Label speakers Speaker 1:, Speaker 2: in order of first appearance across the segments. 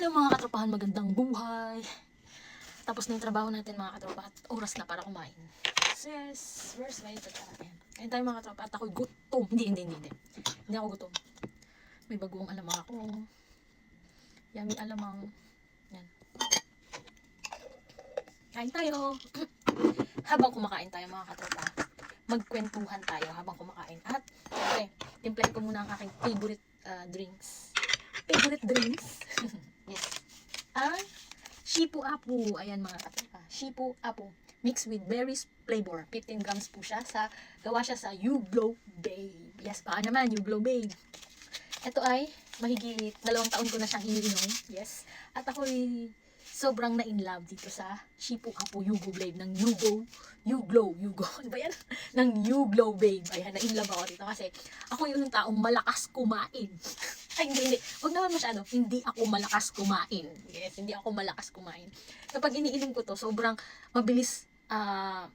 Speaker 1: Hello mga katropahan, magandang buhay. Tapos na yung trabaho natin mga katropa at oras na para kumain. Sis, where's my pagkain? Kain tayo mga katropa at ako'y gutom. Hindi ako gutom. May bagoong alamang ako. Yummy alamang. Yan. Kain tayo. Habang kumakain tayo mga katropa, magkwentuhan tayo habang kumakain. At syempre, timplahin ko muna ang aking favorite drinks. Favorite drinks? Yes. Ang Shipu Apu. Ayan mga katropa. Shipu Apu. Mixed with berries flavor. 15 grams po siya. Gawa siya sa You Glow Babe. Yes, baka naman, You Glow Babe. Ito ay mahigit 2 taon ko na siyang iniinom. Yes. At ako'y sobrang na-in-love dito sa Shipu Apu You Glow Babe ng You Glow. Ano ba yan? Ng You Glow Babe. Ayan, na-in-love ako dito kasi ako yung taong malakas kumain. Ay, hindi. Huwag naman masyado. Hindi ako malakas kumain. Yes, hindi ako malakas kumain. Kapag iniinom ko to, sobrang mabilis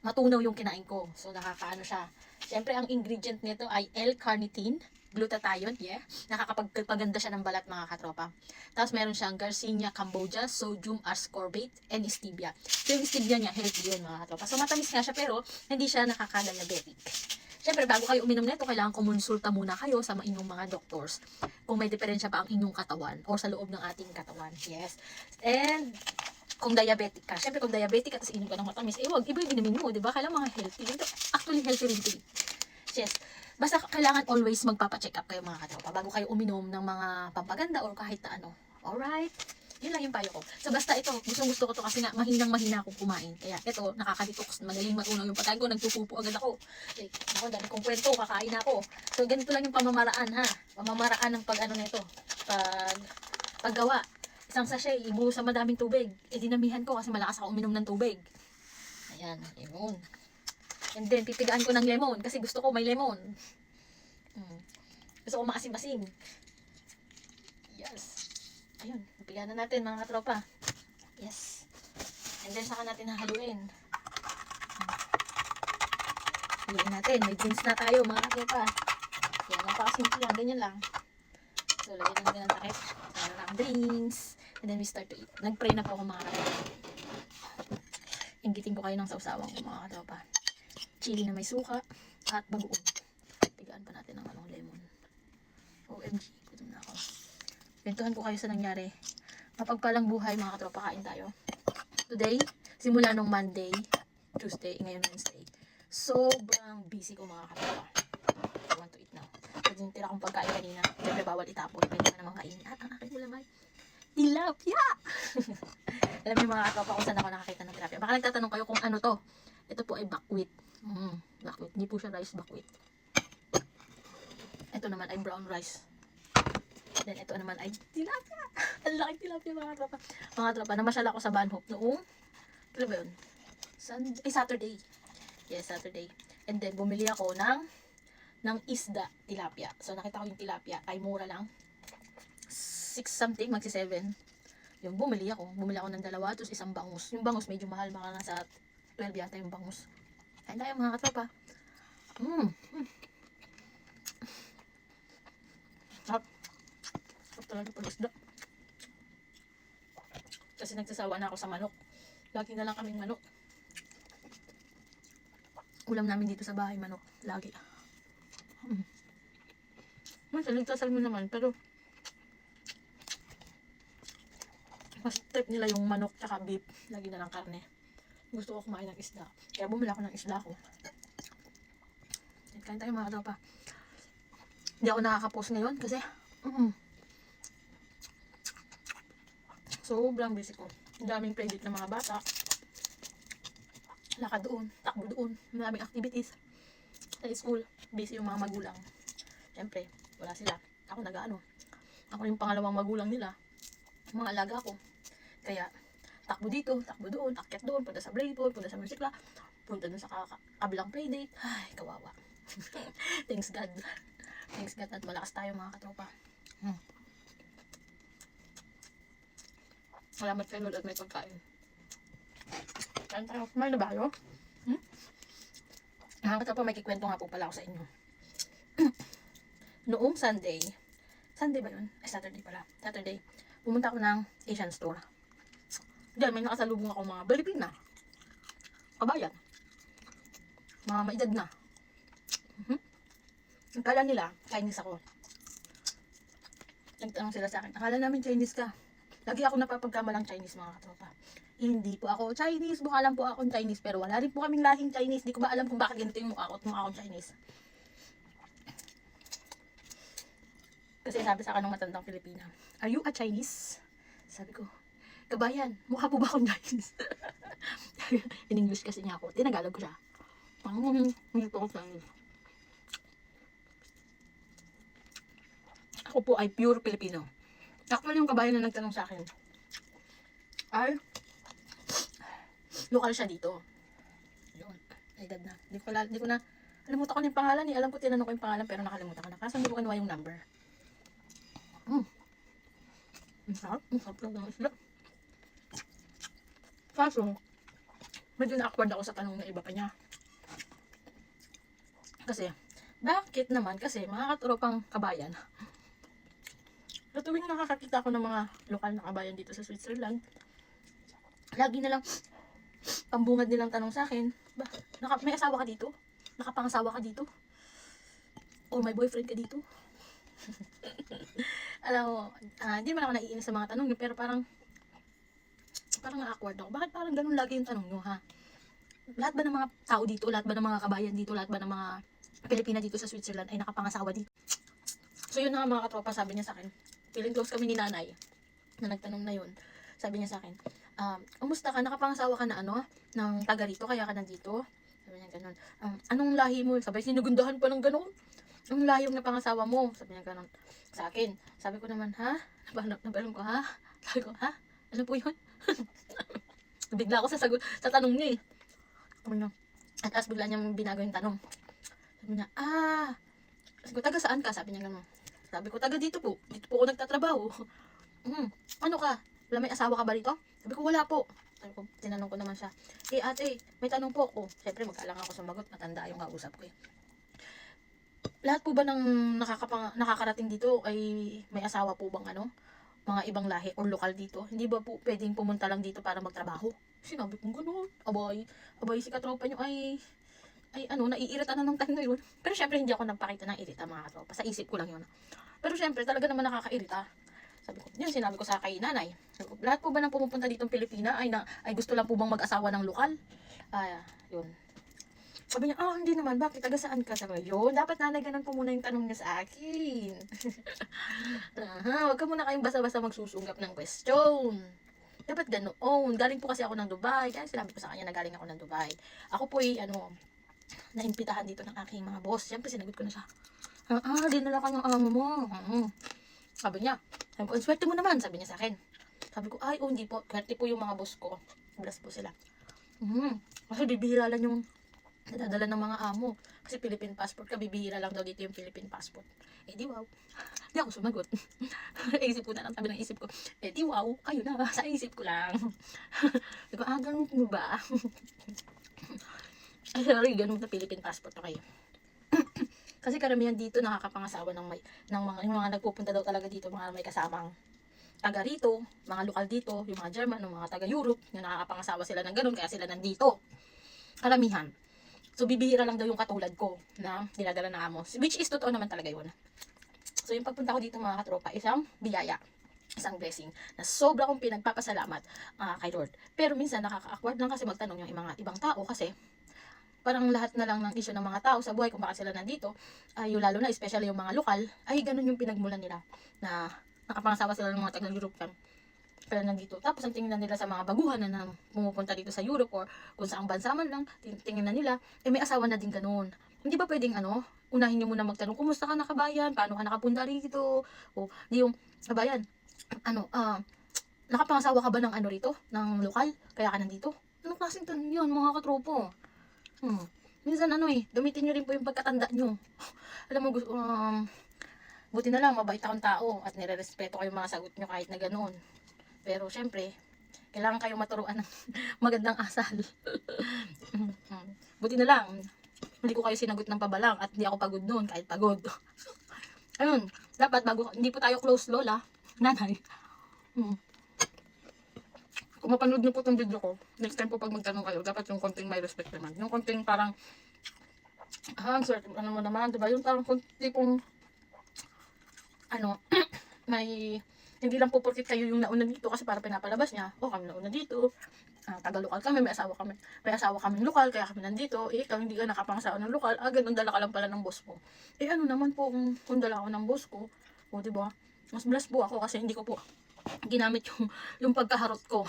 Speaker 1: matunaw yung kinain ko. So, nakakaano siya. Siyempre, ang ingredient nito ay L-carnitine, glutathione, yeah. Nakakapagpaganda siya ng balat mga katropa. Tapos, meron siyang Garcinia cambogia, sodium ascorbate, and stevia. So, yung stevia niya, healthy yun mga katropa. So, matamis nga siya, pero hindi siya nakaka-diabetic. Siyempre, bago kayo uminom nito, kailangan kumonsulta muna kayo sa inyong mga doctors kung may diferensya ba ang inyong katawan o sa loob ng ating katawan. Yes. And kung diabetic ka, siyempre kung diabetic ka, tapos inom ka ng matamis, wag, iba yung inumin mo, di ba? Kailangan mga healthy. Actually, healthy rin ito. Yes. Basta kailangan always magpapacheck up kayo mga katropa bago kayo uminom ng mga pampaganda or kahit na ano. Alright? Yun lang yung payo ko. So basta ito, gusto ko to kasi nga mahinang-mahina akong kumain. Kaya ito, nakaka-detox. Madaling matunaw yung pagkain ko, nagpupupo agad ako. Ako, dami kong kwento, kakain ako. So ganito lang yung pamamaraan ha. Pamamaraan ng pag-ano nito. Paggawa. Isang sachet, ibuhos sa madaming tubig. Dinamihan ko kasi malakas ako uminom ng tubig. Ayan, lemon. And then, pipigaan ko ng lemon kasi gusto ko may lemon. Gusto ko maasim-asim. Yes. Ayun, pipigaan na natin mga katropa. Yes. And then, saka natin hahaluin. Haluin natin. May drinks na tayo mga katropa. Yan, napakasimple lang. Ganyan lang. So, lagyan natin ng takip. Ayan lang drinks. And then, we start to eat. Nag-pray na po ako mga katropa. Inggitin ko kayo ng sausawan ko mga katropa. Chili na may suka at bagoong. Pigaan pa natin ng lemon. OMG, gutom na ako. Kwentuhan ko kayo sa nangyari. Mapagpalang buhay mga katropa, kain tayo. Today, simula nung Monday, Tuesday, ngayon Wednesday. Sobrang busy ko mga katropa. I want to eat now. Kasi yung tira kong pagkain kanina, siyempre bawal itapon. Pwede ka naman kainin. At ang aking ulam ay tilapia! Alam niyo mga katropa kung saan ako nakakita ng tilapia. Baka nagtatanong kayo kung ano to. Ito po ay buckwheat. Buckwheat. Hindi po siya rice, buckwheat. Ito naman ay brown rice. Then ito naman ay tilapia. Ang laki tilapia mga tropa. Mga tropa, namasyal ako sa Banhop noong, kailan ba yun? Saturday. Yes, Saturday. And then bumili ako ng isda tilapia. So nakita ko yung tilapia ay mura lang. 6 something, magsi 7. Yung bumili ako ng 2, tapos isang bangus. Yung bangus medyo mahal, baka nasa 12 yata yung bangus. Kain tayo mga katropa. Sarap talaga pag isda. Kasi nagsasawa na ako sa manok. Lagi na lang kaming manok. Ulam namin dito sa bahay, manok. Lagi. Nagtasal mo naman, pero mas trip nila yung manok tsaka beef. Lagi na lang karne. Gusto ko kumain ng isda. Kaya bumila ako ng isda ko. Kain tayo mga katropa. Hindi ako nakaka-post ngayon kasi sobrang busy ko. Ang daming playdate ng mga bata. Lakad doon, takbo doon. Ang daming activities. Sa school, busy yung mga magulang. Siyempre, wala sila. Ako nag-ano. Ako yung pangalawang magulang nila. Mga alaga ko. Kaya, takbo dito, takbo doon, akyat doon, punta sa playpool, punta sa musikla, punta doon sa kabilang playdate. Ay, kawawa. Thanks God. Thanks God at malakas tayo mga katropa. Salamat kay Lord at may pagkain. Kain tayo. Kumain na ba kayo? Mga katropa, may kikwento nga po pala ako sa inyo. Noong Sunday ba yun? Ay, Saturday pala. Saturday. pumunta ako ng Asian store. Diyan, may nakasalubong ako mga Pilipina. Kabayan. Mga maedad na. Akala nila, Chinese ako. Nagtanong sila sa akin, akala namin Chinese ka. Lagi ako napapagkamalang Chinese, mga katropa. Hindi po ako Chinese, mukha lang po akong Chinese, pero wala rin po kaming lahing Chinese. Di ko ba alam kung bakit ganito yung mukha ko at mukha akong Chinese. Kasi sabi sa akin ng matandang Pilipina, are you a Chinese? Sabi ko, kabayan, mukha po ba akong Chinese? In English kasi niya ako. Tinagalog ko siya. Hindi po ako Chinese. Ako po ay pure Filipino. Actually, yung kabayan na nagtanong sa akin, ay, lokal siya dito. Yun. Ay, edad na. Di ko na, alimutan ko na yung pangalan. Alam ko, tinanong ko yung pangalan, pero nakalimutan ko na. Kaso hindi ko kinuha yung number. Ang sarap lang ng isla. Kaso, medyo na-awkward ako sa tanong na iba pa niya. Kasi, bakit naman? Kasi, mga katropang kabayan, sa tuwing nakakakita ko ng mga lokal na kabayan dito sa Switzerland, lagi na lang, pambungad nilang tanong sa akin, may asawa ka dito? Nakapangasawa ka dito? O may boyfriend ka dito? Alam mo, hindi naman ako naiinis sa mga tanong nyo, pero parang awkward ako. Bakit parang ganun lagi yung tanong nyo, ha? Lahat ba ng mga tao dito, lahat ba ng mga kabayan dito, lahat ba ng mga Pilipina dito sa Switzerland ay nakapangasawa dito? So yun na nga mga katropa, sabi niya sa akin, feeling close kami ni nanay, na nagtanong na yun. Sabi niya sa akin, umusta ka, nakapangasawa ka na ng taga rito, kaya ka nandito? Sabi niya ganun. Anong lahi mo? Sabay sinugundahan pa ng ganun. Anong lahi yung napangasawa mo? Sabi niya ganun. Sa akin. Sabi ko naman, ha? Nabalong ko, ha? Sabi ko, ha? Ano po yun? Bigla ako sa tanong niya eh. At as bigla niya binago yung tanong. Sabi niya, sabi ko, taga saan ka? Sabi niya ganun. Sabi ko, taga dito po. Dito po ako nagtatrabaho. Ano ka? Wala, may asawa ka ba rito? Sabi ko, wala po. Sabi ko, tinanong ko naman siya. Ate, may tanong po ako. Siyempre, magkaalang ako sumagot. Matanda yung kausap ko eh. Lahat po ba ng nakakarating dito ay may asawa po bang mga ibang lahi or lokal dito? Hindi ba po pwedeng pumunta lang dito para magtrabaho? Sinabi kong gano'n. Abay, si katropa nyo ay naiirita na nung time na yun. Pero syempre, hindi ako nagpakita ng irita, mga katropa. Sa isip ko lang yun. Pero syempre, talaga naman nakakairita. Sabi ko, yun, sinabi ko sa kay nanay. Sabi ko, lahat po ba ng pumupunta ditong Pilipina ay gusto lang po bang mag-asawa ng lokal? Yun. Sabi niya, hindi naman, bakit? Taga saan ka? Sabi ko, yun, dapat nanay ganun po muna yung tanong niya sa akin. Huwag ka muna kayong basa-basa magsusunggap ng question. Dapat ganoon. Galing po kasi ako ng Dubai. Kaya sinabi ko sa kanya na galing ako ng Dubai. Ako po ay, naimbitahan dito ng aking mga boss. Siyempre, sinagot ko na siya. Dinala ka ng amo mo. Sabi niya, ang swerte mo naman, sabi niya sa akin. Sabi ko, hindi po. Swerte po yung mga boss ko. Bless po sila. Kasi bibihira lang yung nadadala ng mga amo. Kasi Philippine passport ka, bibihira lang daw dito yung Philippine passport. Di wow. Di ako sumagot. Isip ko na lang, sabi ng isip ko, di wow, kayo na, sa isip ko lang. Sabi ko, ganun mo ba? Sorry, ganun na Philippine passport na kayo. Kasi karamihan dito nakakapangasawa ng mga nagpupunta daw talaga dito, mga may kasamang taga rito, mga lokal dito, yung mga German, yung mga taga Europe, yung nakakapangasawa sila ng ganun, kaya sila nandito. Karamihan. So, bibihira lang daw yung katulad ko na dinadala ng amo. Which is, totoo naman talaga yun. So, yung pagpunta ko dito mga katropa, isang biyaya, isang blessing, na sobra kong pinagpapasalamat kay Lord. Pero minsan, nakaka-awkward lang kasi magtanong yung mga ibang tao kasi parang lahat na lang ng issue ng mga tao sa buhay kung bakit sila nandito, yung lalo na, especially yung mga lokal, ay ganun yung pinagmulan nila na nakapangasawa sila ng mga taga-European. Pero nandito. Tapos ang tingin na nila sa mga baguhan na pumupunta dito sa Europe or kung saang bansa man lang, tingin na nila, may asawa na din ganun. Hindi ba pwedeng unahin niyo muna magtanong, kumusta ka na kabayan? Paano ka nakapunta rito? O, di yung, kabayan, nakapangasawa ka ba ng rito? Ng lokal? Kaya ka nandito? Anong klaseng tanong yun, mga katropo? Minsan gamitin nyo rin po yung pagkatanda nyo. Alam mo, buti na lang, mabait akong tao at nire-respeto ko yung mga sagot nyo kahit na ganoon. Pero syempre, kailangan kayong maturuan ng magandang asal. Buti na lang, hindi ko kayo sinagot ng pabalang at hindi ako pagod noon kahit pagod. Ayun, dapat hindi po tayo close lola, nanay. Hmm.
Speaker 2: Kung mapanood niyo po itong video ko, next time po pag magtanong kayo, dapat yung konting may respect naman. Yung konting parang, sir, ano mo naman, diba? Yung parang konting pong, ano, may, hindi lang po porkit kayo yung nauna dito kasi para pinapalabas niya, kami nauna dito, taga-lokal kami, may asawa kaming lokal, kaya kami nandito, ikaw hindi ka nakapangasawa ng lokal, ganun, dala ka lang pala ng boss mo. Ano naman po kung dala ko ng boss ko, o diba, mas blessed po ako kasi hindi ko po ginamit yung pagkaharot ko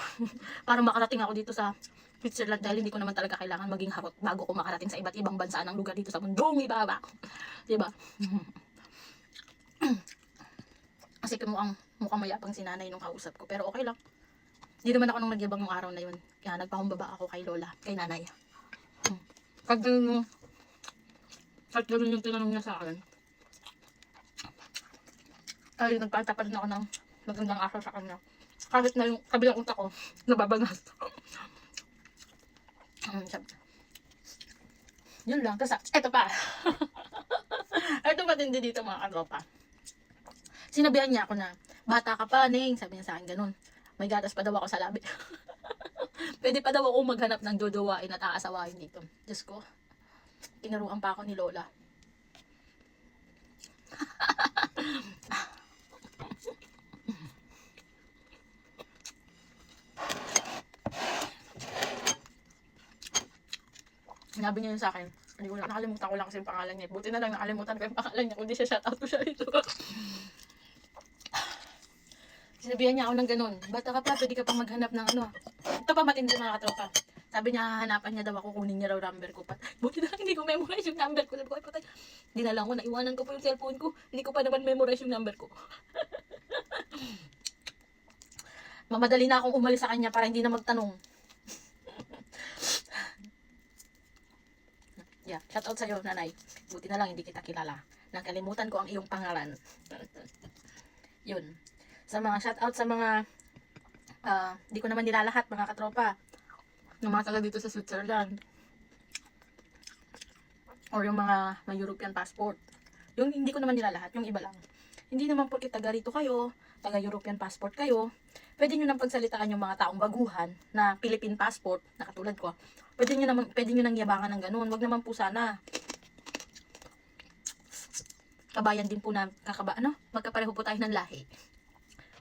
Speaker 2: para makarating ako dito sa Switzerland dahil hindi ko naman talaga kailangan maging harot bago ko makarating sa iba't ibang bansa ng lugar dito sa mundong ibaba. Diba? Kasi mukhang mayabang si nanay nung kausap ko. Pero okay lang. Hindi naman ako nung nagyabang nung araw na yun. Kaya nagpakumbaba ako kay lola, kay nanay. Kahit ganun yung tinanong niya sa akin, ay nagpatapat na ako ng magandang asal sa kanya. Kahit na yung kabilang utak ko, nababanas. Yun lang. Tapos, eto pa. Eto matindi dito mga katropa. Sinabihan niya ako na, bata ka pa, Neng. Sabi niya sa akin ganun. May gatas pa daw ako sa labi. Pwede pa daw ako maghanap ng duduwain at aasawain dito. Diyos ko. Kinaruan pa ako ni Lola. Sinabi niya yun sa akin. Hindi ko na, nakalimutan ko lang kasi yung pangalan niya. Buti na lang nakalimutan ko yung pangalan niya. Kundi siya shoutout ko siya ito. Sinabihan niya ako ng ganun. Bata ka pa, pwede ka pang maghanap ng ano. Ito pa matindi mga katropa. Sabi niya, hahanapan niya daw ako, kunin niya raw number ko. Patay. Buti na lang hindi ko memorize yung number ko. Sabi ko, ay patay. Hindi na lang ko, naiwanan ko po yung cellphone ko. Hindi ko pa naman memorize yung number ko. Mamadali na akong umalis sa kanya para hindi na magtanong. Yeah, shout out sa'yo, nanay. Buti na lang hindi kita kilala. Nakalimutan ko ang iyong pangalan. Yun. Sa mga shout out sa mga di ko naman nilalahat mga katropa. Yung mga taga dito sa Switzerland. Or yung mga may European passport. Yung hindi ko naman nilalahat, yung iba lang. Hindi naman porque taga rito kayo, taga European passport kayo, pwede nyo nang pagsalitaan yung mga taong baguhan na Philippine passport, na katulad ko. Pwede nyo nang yabangan ng ganun. Wag naman po sana. Kabayan din po na magkapareho po tayo ng lahi.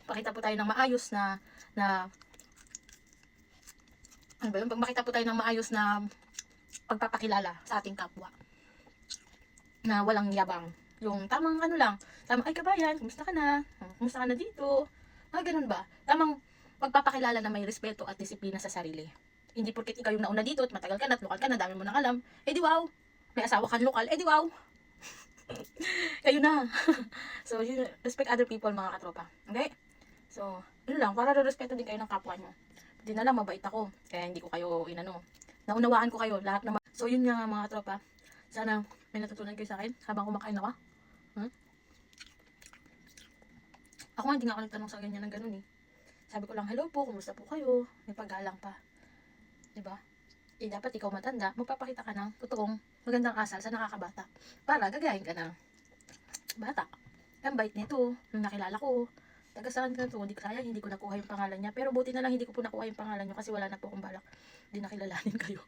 Speaker 2: Pakita po tayo ng maayos na ano ba yun? Makita po tayo ng maayos na pagpapakilala sa ating kapwa. Na walang yabang. Yung tamang lang. Tamang, ay kabayan, kumusta ka na? Kumusta ka na dito? Ganun ba? Tamang pagpapakilala na may respeto at disiplina sa sarili. Hindi porket ikaw yung nauna dito at matagal ka na at lokal ka na, dami mo nang alam. Di wow. May asawa kang lokal, di wow. Kayo na. So, respect other people mga katropa. Okay? So, yun lang. Para respeto din kayo ng kapwa nyo. Hindi na lang, mabait ako. Kaya hindi ko kayo naunawaan ko kayo. Lahat naman. So, yun nga mga tropa. Sana may natutunan kayo sa akin habang kumakain ako. Ako nga, hindi nga ako nagtanong sa ganyan ng ganun eh. Sabi ko lang, hello po, kumusta po kayo? May paggalang pa. Diba? Dapat ikaw matanda, magpapakita ka ng totoong magandang asal sa nakakabata. Para gagayin ka ng bata. Ang bait nito, nung nakilala ko, taga saan ka to, hindi ko nakuha yung pangalan niya. Pero buti na lang hindi ko po nakuha yung pangalan niyo kasi wala na po akong balak. Hindi nakilalanin kayo.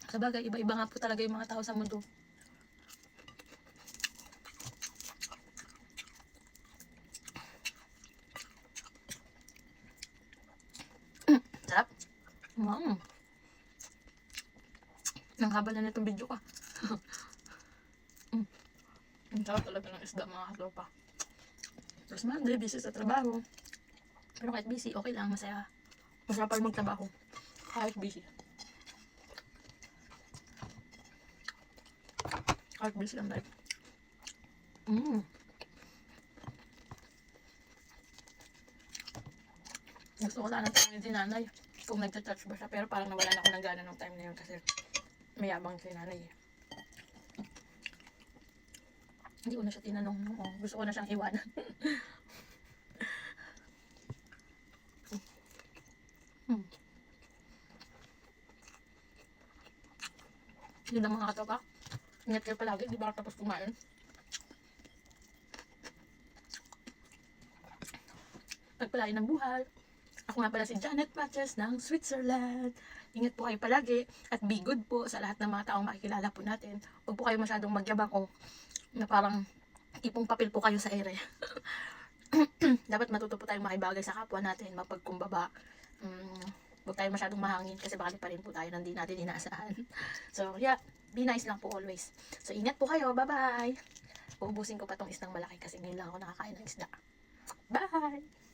Speaker 2: Sabagay, iba-iba nga po talaga yung mga tao sa mundo. Sarap. Nang haba na nitong video ka. Ang sarap talaga ng isda mga katropa. Tapos Monday, busy sa trabaho. Pero kahit busy, okay lang, masaya. Masarap pa rin magtrabaho. Kahit busy. Kahit busy ang life. Gusto ko sana tanongin si nanay kung nagta-touch ba siya. Pero parang nawala na ako ng gana ng time na yun kasi mayabang si nanay eh. Hindi ko na siya tinanong. Gusto ko na siyang iwanan. Yun lang mga katropa. Ingat kayo palagi, di ba tapos kumain. Pagpalain ng buhay. Ako nga pala si Janet Patches ng Switzerland. Ingat po kayo palagi at be good po sa lahat ng mga taong makikilala po natin. Huwag po kayo masyadong magyabang o na parang tipong papel po kayo sa ere. Dapat matuto po tayong makibagay sa kapwa natin, mapagkumbaba. Huwag tayo masyadong mahangin kasi baka pa rin po tayo nang di natin inaasahan. So yeah, be nice lang po always. So ingat po kayo, bye bye. Uubusin ko pa tong isdang malaki kasi ngayon lang ako nakakain ng isda. Bye!